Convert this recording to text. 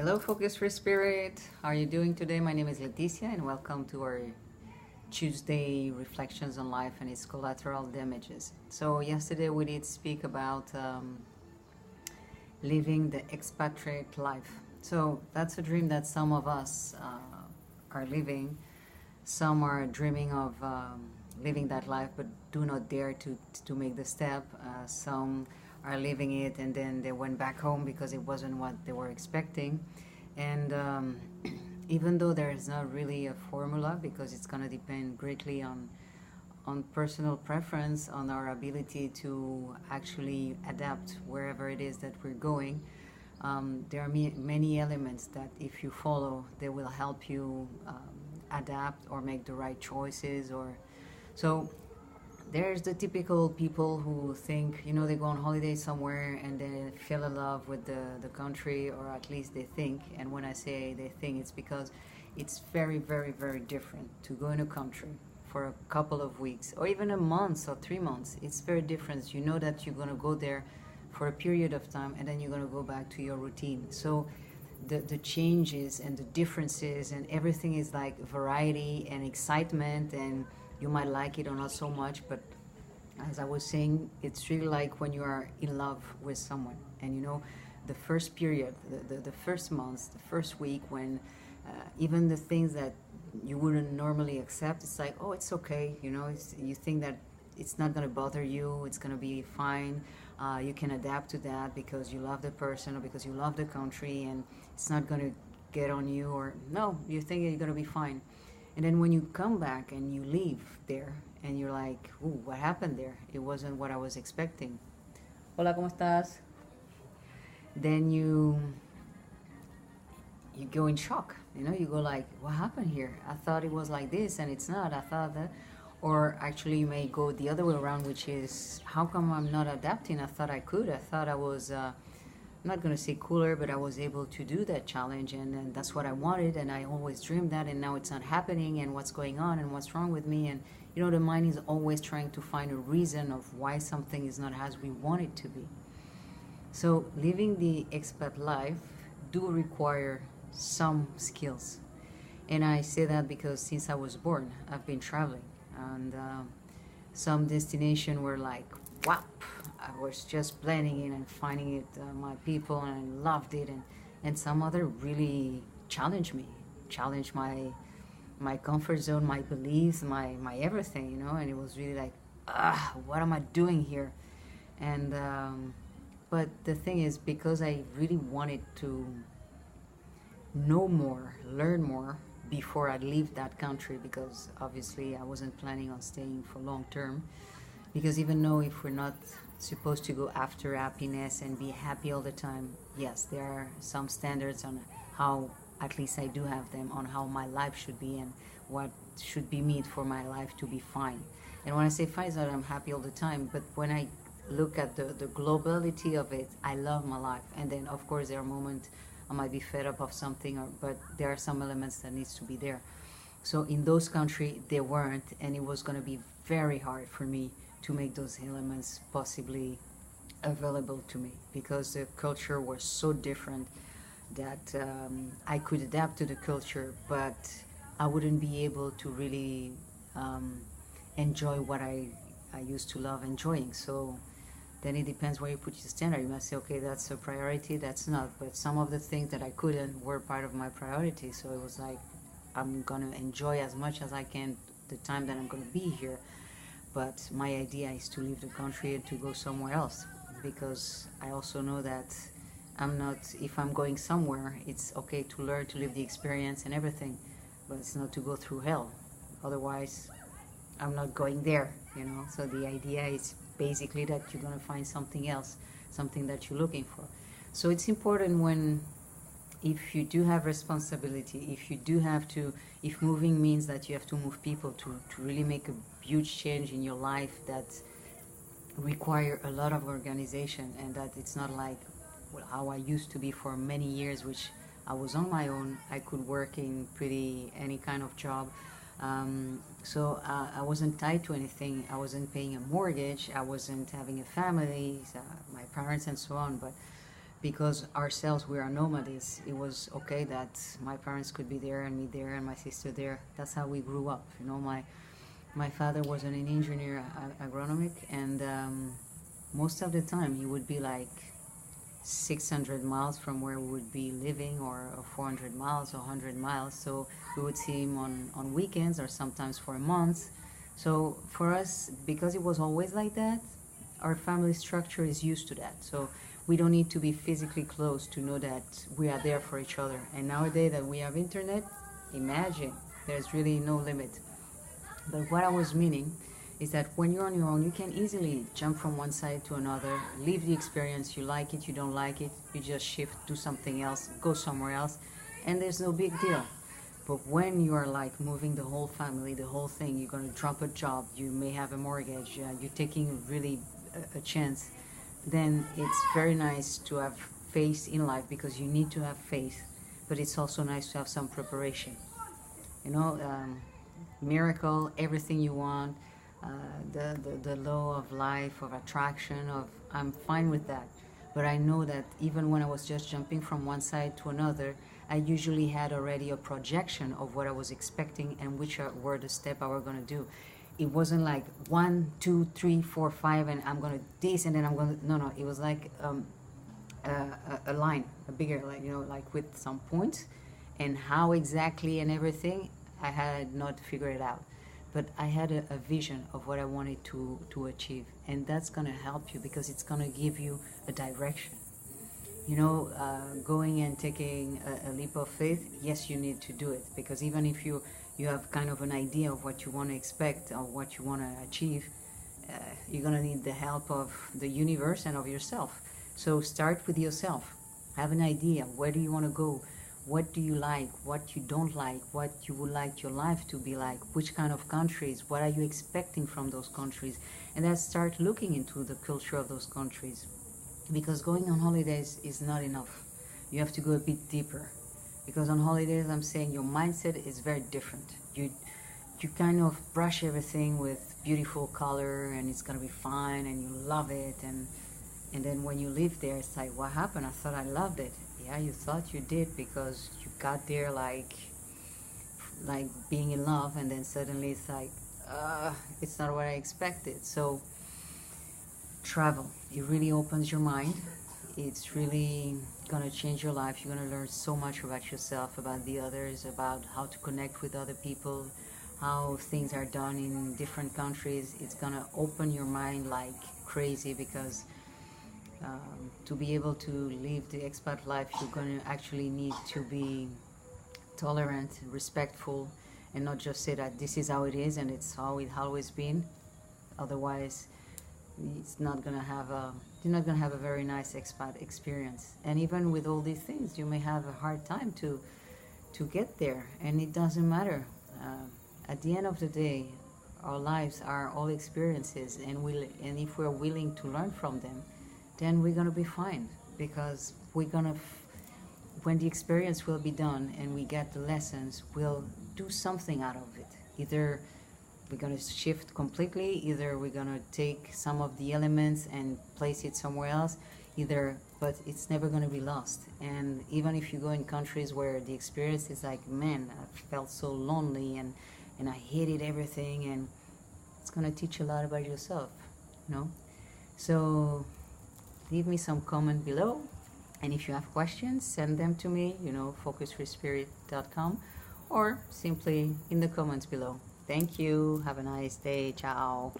Hello, Focus for Spirit. How are you doing today? My name is Leticia, and welcome to our Tuesday reflections on life and its collateral damages. So, yesterday we did speak about living the expatriate life. So, that's a dream that some of us are living. Some are dreaming of living that life but do not dare to make the step. Some are living it and then they went back home because it wasn't what they were expecting. And even though there is not really a formula, because it's going to depend greatly on personal preference, on our ability to actually adapt wherever it is that we're going. There are many elements that if you follow, they will help you adapt or make the right choices. Or so there's the typical people who think, they go on holiday somewhere and they fell in love with the country, or at least they think. And when I say they think, it's because it's very, very, very different to go in a country for a couple of weeks or even a month or 3 months. It's very different. You know that you're going to go there for a period of time and then you're going to go back to your routine. So the changes and the differences and everything is like variety and excitement, and you might like it or not so much, but as I was saying, it's really like when you are in love with someone. And the first period, the first months, the first week, when even the things that you wouldn't normally accept, it's like, oh, it's okay, you think that it's not going to bother you, it's going to be fine, you can adapt to that because you love the person or because you love the country, and it's not going to get on you, or no, you think you're going to be fine. And then when you come back and you leave there and you're like, ooh, what happened there? It wasn't what I was expecting. Hola, ¿cómo estás? Then you go in shock. You go like, what happened here? I thought it was like this and it's not. I thought that. Or actually you may go the other way around, which is, how come I'm not adapting? I thought I could. I thought I was I'm not going to say cooler, but I was able to do that challenge, and that's what I wanted, and I always dreamed that, and now it's not happening, and what's going on and what's wrong with me. And the mind is always trying to find a reason of why something is not as we want it to be. So living the expat life do require some skills, and I say that because since I was born I've been traveling, and some destination were like, wow, I was just blending in and finding it my people, and I loved it, and some other really challenged me, challenged my comfort zone, my beliefs, my everything, and it was really like, what am I doing here? And but the thing is, because I really wanted to know more, learn more before I leave that country, because obviously I wasn't planning on staying for long term, because even though if we're not supposed to go after happiness and be happy all the time, yes, there are some standards on how, at least I do have them, on how my life should be and what should be made for my life to be fine. And when I say fine, it's not that I'm happy all the time, but when I look at the globality of it, I love my life. And then of course there are moments I might be fed up of something, but there are some elements that needs to be there. So in those countries they weren't, and it was going to be very hard for me to make those elements possibly available to me, because the culture was so different that I could adapt to the culture, but I wouldn't be able to really enjoy what I used to love enjoying. So then it depends where you put your standard. You must say, okay, that's a priority, that's not. But some of the things that I couldn't were part of my priority. So it was like, I'm going to enjoy as much as I can the time that I'm going to be here. But my idea is to leave the country and to go somewhere else, because I also know that if I'm going somewhere, it's okay to learn, to live the experience and everything, but it's not to go through hell. Otherwise, I'm not going there, So the idea is basically that you're going to find something else, something that you're looking for. So it's important if you do have responsibility, if moving means that you have to move people to really make a huge change in your life that require a lot of organization, and that it's not like how I used to be for many years, which I was on my own. I could work in pretty any kind of job. So I wasn't tied to anything. I wasn't paying a mortgage. I wasn't having a family, my parents and so on. But because ourselves we are nomades. It was okay that my parents could be there and me there and my sister there. That's how we grew up. You know, my father was an engineer, agronomic, and most of the time he would be like 600 miles from where we would be living, or 400 miles or 100 miles. So we would see him on weekends or sometimes for a month. So for us, because it was always like that, our family structure is used to that. So we don't need to be physically close to know that we are there for each other. And nowadays that we have internet, imagine, there's really no limit. But what I was meaning is that when you're on your own, you can easily jump from one side to another, leave the experience, you like it, you don't like it, you just shift, do something else, go somewhere else, and there's no big deal. But when you are like moving the whole family, the whole thing, you're going to drop a job, you may have a mortgage, you're taking really a chance, then it's very nice to have faith in life, because you need to have faith, but it's also nice to have some preparation. You know, miracle, everything you want, the law of life, of attraction, of I'm fine with that. But I know that even when I was just jumping from one side to another, I usually had already a projection of what I was expecting and which were the step I were going to do. It wasn't like 1, 2, 3, 4, 5, and I'm going to this, and then I'm going to, no, it was like a line, a bigger, like, you know, like with some points, and how exactly and everything, I had not figured it out. But I had a vision of what I wanted to achieve, and that's going to help you, because it's going to give you a direction. You know, going and taking a leap of faith, yes, you need to do it, because even if you have kind of an idea of what you want to expect or what you want to achieve, you're going to need the help of the universe and of yourself. So start with yourself. Have an idea. Where do you want to go? What do you like? What you don't like? What you would like your life to be like? Which kind of countries? What are you expecting from those countries? And then start looking into the culture of those countries. Because going on holidays is not enough. You have to go a bit deeper. Because on holidays, I'm saying your mindset is very different. You kind of brush everything with beautiful color, and it's gonna be fine, and you love it, and then when you live there, it's like, what happened? I thought I loved it. Yeah, you thought you did, because you got there like being in love, and then suddenly it's like, it's not what I expected. So travel, it really opens your mind. It's really gonna change your life. You're gonna learn so much about yourself, about the others, about how to connect with other people, how things are done in different countries. It's gonna open your mind like crazy, because to be able to live the expat life, you're gonna actually need to be tolerant, respectful, and not just say that this is how it is and it's how it always been. Otherwise, it's not gonna have a you're not gonna have a very nice expat experience. And even with all these things, you may have a hard time to get there, and it doesn't matter. At the end of the day, our lives are all experiences, and if we're willing to learn from them, then we're gonna be fine, because when the experience will be done and we get the lessons, we'll do something out of it. Either we're going to shift completely, either we're going to take some of the elements and place it somewhere else, but it's never going to be lost. And even if you go in countries where the experience is like, man, I felt so lonely and I hated everything, and it's going to teach you a lot about yourself, you know? So leave me some comment below, and if you have questions, send them to me, focusfreespirit.com, or simply in the comments below. Thank you. Have a nice day. Ciao.